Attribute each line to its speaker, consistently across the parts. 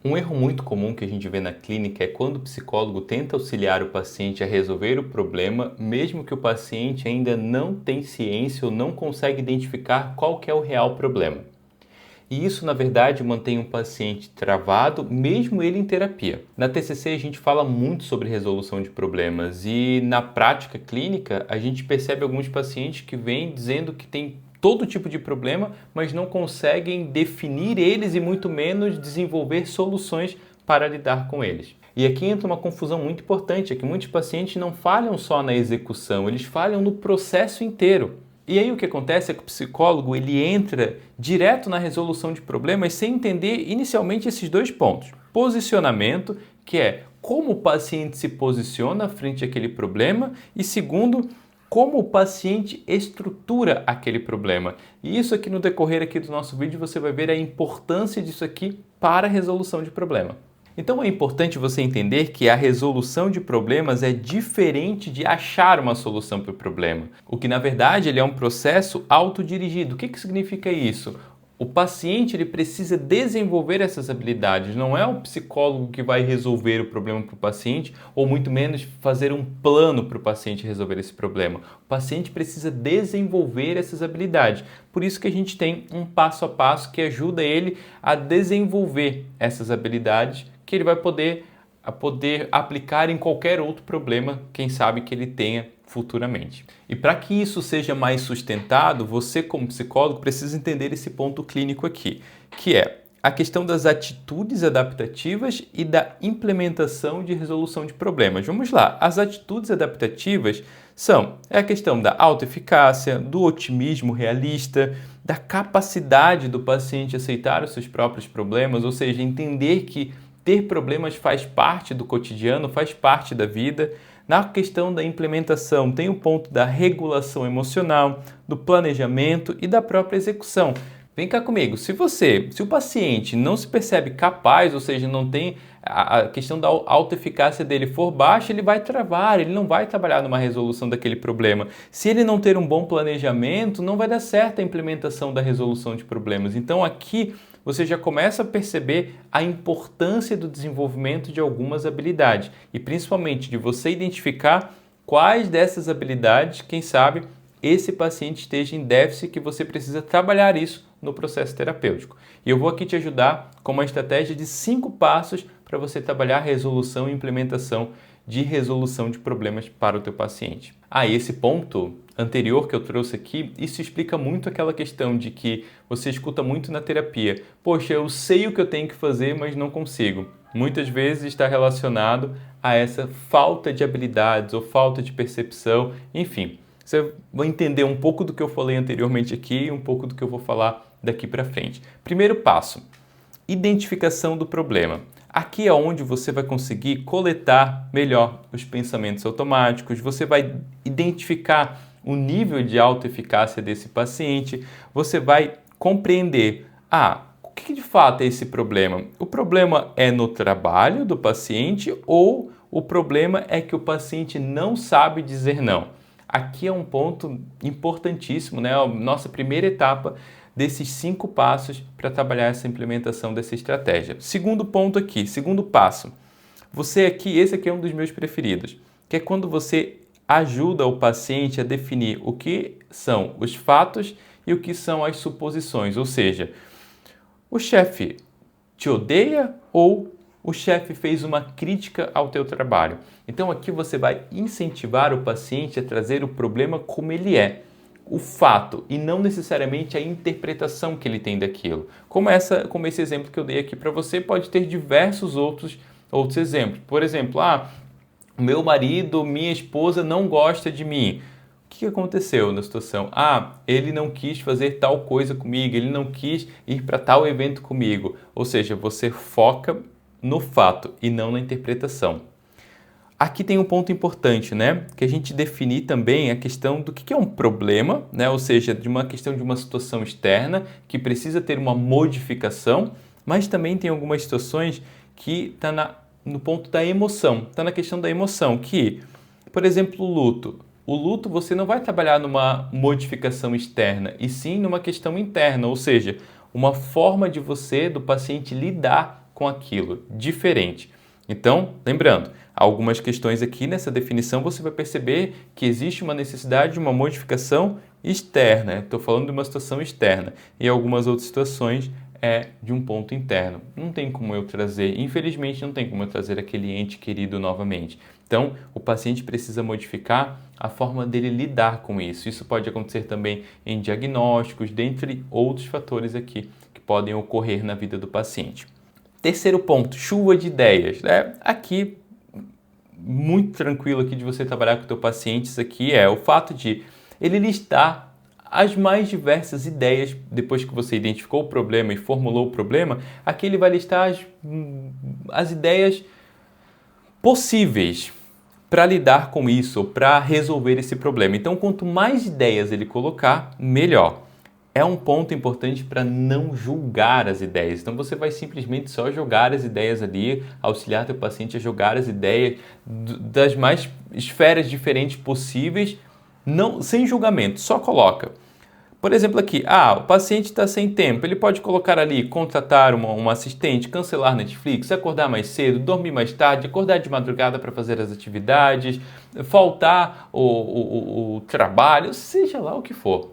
Speaker 1: Um erro muito comum que a gente vê na clínica é quando o psicólogo tenta auxiliar o paciente a resolver o problema, mesmo que o paciente ainda não tem ciência ou não consegue identificar qual que é o real problema. E isso, na verdade, mantém o paciente travado, mesmo ele em terapia. Na TCC a gente fala muito sobre resolução de problemas e na prática clínica a gente percebe alguns pacientes que vêm dizendo que tem todo tipo de problema, mas não conseguem definir eles e muito menos desenvolver soluções para lidar com eles. E aqui entra uma confusão muito importante, é que muitos pacientes não falham só na execução, eles falham no processo inteiro. E aí o que acontece é que o psicólogo ele entra direto na resolução de problemas sem entender inicialmente esses dois pontos. Posicionamento, que é como o paciente se posiciona frente àquele problema, e segundo, como o paciente estrutura aquele problema. E isso aqui no decorrer aqui do nosso vídeo você vai ver a importância disso aqui para a resolução de problema. Então é importante você entender que a resolução de problemas é diferente de achar uma solução para o problema. O que na verdade ele é um processo autodirigido. O que significa isso? O paciente ele precisa desenvolver essas habilidades, não é o psicólogo que vai resolver o problema para o paciente, ou muito menos fazer um plano para o paciente resolver esse problema. O paciente precisa desenvolver essas habilidades. Por isso que a gente tem um passo a passo que ajuda ele a desenvolver essas habilidades que ele vai poder aplicar em qualquer outro problema, quem sabe que ele tenha futuramente. E para que isso seja mais sustentado, você como psicólogo precisa entender esse ponto clínico aqui, que é a questão das atitudes adaptativas e da implementação de resolução de problemas. Vamos lá, as atitudes adaptativas são a questão da autoeficácia, do otimismo realista, da capacidade do paciente aceitar os seus próprios problemas, ou seja, entender que ter problemas faz parte do cotidiano, faz parte da vida. Na questão da implementação, tem o ponto da regulação emocional, do planejamento e da própria execução. Vem cá comigo, se o paciente não se percebe capaz, ou seja, não tem a questão da autoeficácia dele for baixa, ele vai travar, ele não vai trabalhar numa resolução daquele problema. Se ele não ter um bom planejamento, não vai dar certo a implementação da resolução de problemas. Então aqui você já começa a perceber a importância do desenvolvimento de algumas habilidades e principalmente de você identificar quais dessas habilidades, quem sabe, esse paciente esteja em déficit que você precisa trabalhar isso no processo terapêutico. E eu vou aqui te ajudar com uma estratégia de 5 passos para você trabalhar resolução e implementação de resolução de problemas para o teu paciente. Esse ponto anterior que eu trouxe aqui, isso explica muito aquela questão de que você escuta muito na terapia. Poxa, eu sei o que eu tenho que fazer, mas não consigo. Muitas vezes está relacionado a essa falta de habilidades ou falta de percepção, enfim. Você vai entender um pouco do que eu falei anteriormente aqui e um pouco do que eu vou falar daqui para frente. Primeiro passo, identificação do problema. Aqui é onde você vai conseguir coletar melhor os pensamentos automáticos, você vai identificar o nível de autoeficácia desse paciente, você vai compreender, o que de fato é esse problema? O problema é no trabalho do paciente ou o problema é que o paciente não sabe dizer não? Aqui é um ponto importantíssimo, né? A nossa primeira etapa desses 5 passos para trabalhar essa implementação dessa estratégia. Segundo ponto aqui, segundo passo. Esse aqui é um dos meus preferidos, que é quando você ajuda o paciente a definir o que são os fatos e o que são as suposições. Ou seja, o chefe te odeia ou o chefe fez uma crítica ao teu trabalho. Então aqui você vai incentivar o paciente a trazer o problema como ele é, o fato, e não necessariamente a interpretação que ele tem daquilo. Como esse exemplo que eu dei aqui para você, pode ter diversos outros exemplos. Por exemplo, meu marido, minha esposa não gosta de mim. O que aconteceu na situação? Ele não quis fazer tal coisa comigo, ele não quis ir para tal evento comigo. Ou seja, você foca no fato e não na interpretação. Aqui tem um ponto importante, né? Que a gente definir também a questão do que é um problema, né? Ou seja, de uma questão de uma situação externa que precisa ter uma modificação, mas também tem algumas situações que está no ponto da emoção, está na questão da emoção, que, por exemplo, o luto. O luto você não vai trabalhar numa modificação externa, e sim numa questão interna, ou seja, uma forma de você, do paciente, lidar com aquilo, diferente. Então, lembrando, algumas questões aqui nessa definição você vai perceber que existe uma necessidade de uma modificação externa. Estou falando de uma situação externa. E algumas outras situações é de um ponto interno. Não tem como eu trazer, infelizmente não tem como eu trazer aquele ente querido novamente. Então, o paciente precisa modificar a forma dele lidar com isso. Isso pode acontecer também em diagnósticos, dentre outros fatores aqui que podem ocorrer na vida do paciente. Terceiro ponto, chuva de ideias. Aqui, muito tranquilo aqui de você trabalhar com o teu paciente, isso aqui é o fato de ele listar as mais diversas ideias, depois que você identificou o problema e formulou o problema, aqui ele vai listar as ideias possíveis para lidar com isso, para resolver esse problema. Então, quanto mais ideias ele colocar, melhor. É um ponto importante para não julgar as ideias. Então, você vai simplesmente só jogar as ideias ali, auxiliar teu paciente a jogar as ideias das mais esferas diferentes possíveis, não, sem julgamento, só coloca. Por exemplo aqui, o paciente está sem tempo, ele pode colocar ali, contratar uma assistente, cancelar Netflix, acordar mais cedo, dormir mais tarde, acordar de madrugada para fazer as atividades, faltar o trabalho, seja lá o que for.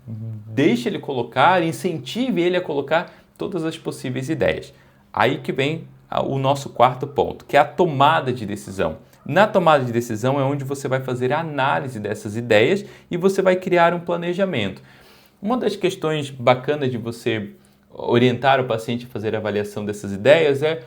Speaker 1: Deixe ele colocar, incentive ele a colocar todas as possíveis ideias. Aí que vem o nosso quarto ponto, que é a tomada de decisão. Na tomada de decisão é onde você vai fazer a análise dessas ideias e você vai criar um planejamento. Uma das questões bacanas de você orientar o paciente a fazer a avaliação dessas ideias é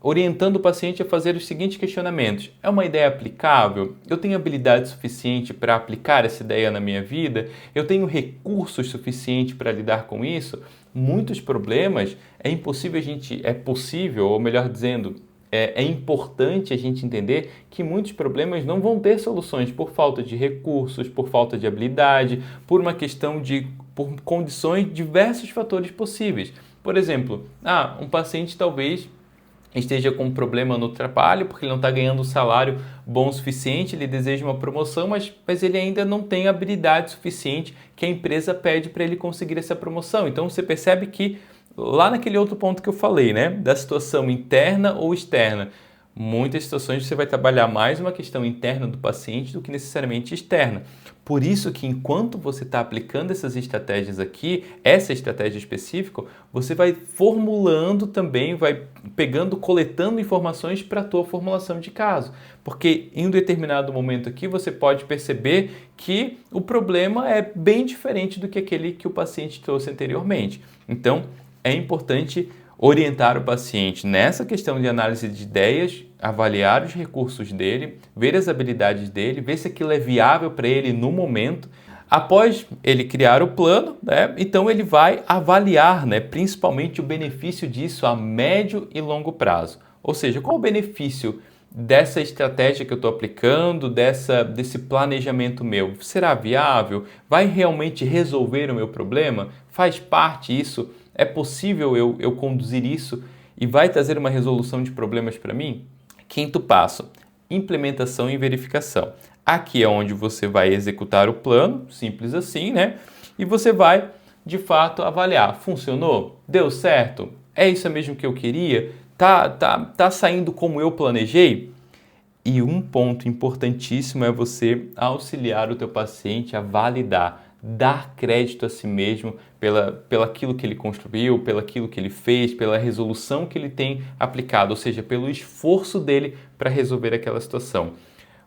Speaker 1: orientando o paciente a fazer os seguintes questionamentos. É uma ideia aplicável? Eu tenho habilidade suficiente para aplicar essa ideia na minha vida? Eu tenho recursos suficientes para lidar com isso? Muitos problemas é possível, ou melhor dizendo, é importante a gente entender que muitos problemas não vão ter soluções por falta de recursos, por falta de habilidade, por condições, diversos fatores possíveis. Por exemplo, um paciente talvez esteja com um problema no trabalho porque ele não está ganhando um salário bom o suficiente, ele deseja uma promoção, mas ele ainda não tem habilidade suficiente que a empresa pede para ele conseguir essa promoção. Então você percebe que lá naquele outro ponto que eu falei, né, da situação interna ou externa, muitas situações você vai trabalhar mais uma questão interna do paciente do que necessariamente externa. Por isso que enquanto você está aplicando essas estratégias aqui, essa estratégia específica, você vai formulando também, vai coletando informações para a tua formulação de caso. Porque em um determinado momento aqui você pode perceber que o problema é bem diferente do que aquele que o paciente trouxe anteriormente. Então, é importante orientar o paciente nessa questão de análise de ideias, avaliar os recursos dele, ver as habilidades dele, ver se aquilo é viável para ele no momento. Após ele criar o plano, então ele vai avaliar, principalmente o benefício disso a médio e longo prazo. Ou seja, qual o benefício dessa estratégia que eu estou aplicando, desse planejamento meu? Será viável? Vai realmente resolver o meu problema? Faz parte isso? É possível eu conduzir isso e vai trazer uma resolução de problemas para mim? Quinto passo, implementação e verificação. Aqui é onde você vai executar o plano, simples assim, E você vai, de fato, avaliar. Funcionou? Deu certo? É isso mesmo que eu queria? Tá saindo como eu planejei? E um ponto importantíssimo é você auxiliar o teu paciente a validar, dar crédito a si mesmo pela aquilo que ele construiu, pelo aquilo que ele fez, pela resolução que ele tem aplicado, ou seja, pelo esforço dele para resolver aquela situação.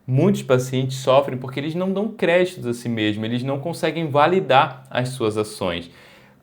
Speaker 1: Muitos pacientes sofrem porque eles não dão créditos a si mesmo, eles não conseguem validar as suas ações.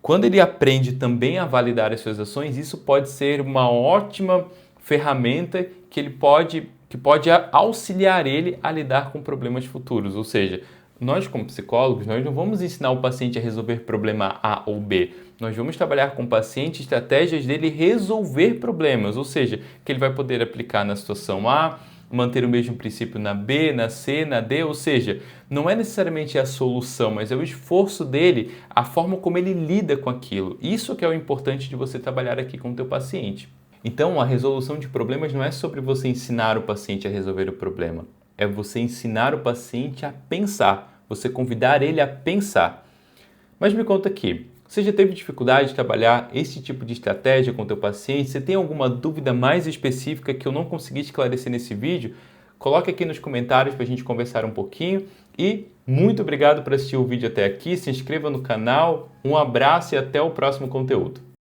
Speaker 1: Quando ele aprende também a validar as suas ações, isso pode ser uma ótima ferramenta que pode auxiliar ele a lidar com problemas futuros, ou seja, nós como psicólogos, nós não vamos ensinar o paciente a resolver problema A ou B. Nós vamos trabalhar com o paciente estratégias dele resolver problemas, ou seja, que ele vai poder aplicar na situação A, manter o mesmo princípio na B, na C, na D, ou seja, não é necessariamente a solução, mas é o esforço dele, a forma como ele lida com aquilo. Isso que é o importante de você trabalhar aqui com o teu paciente. Então, a resolução de problemas não é sobre você ensinar o paciente a resolver o problema, é você ensinar o paciente a pensar, você convidar ele a pensar. Mas me conta aqui, Você já teve dificuldade de trabalhar esse tipo de estratégia com o teu paciente? Você tem alguma dúvida mais específica que eu não consegui esclarecer nesse vídeo? Coloque aqui nos comentários para a gente conversar um pouquinho. E muito obrigado por assistir o vídeo até aqui. Se inscreva no canal. Um abraço e até o próximo conteúdo.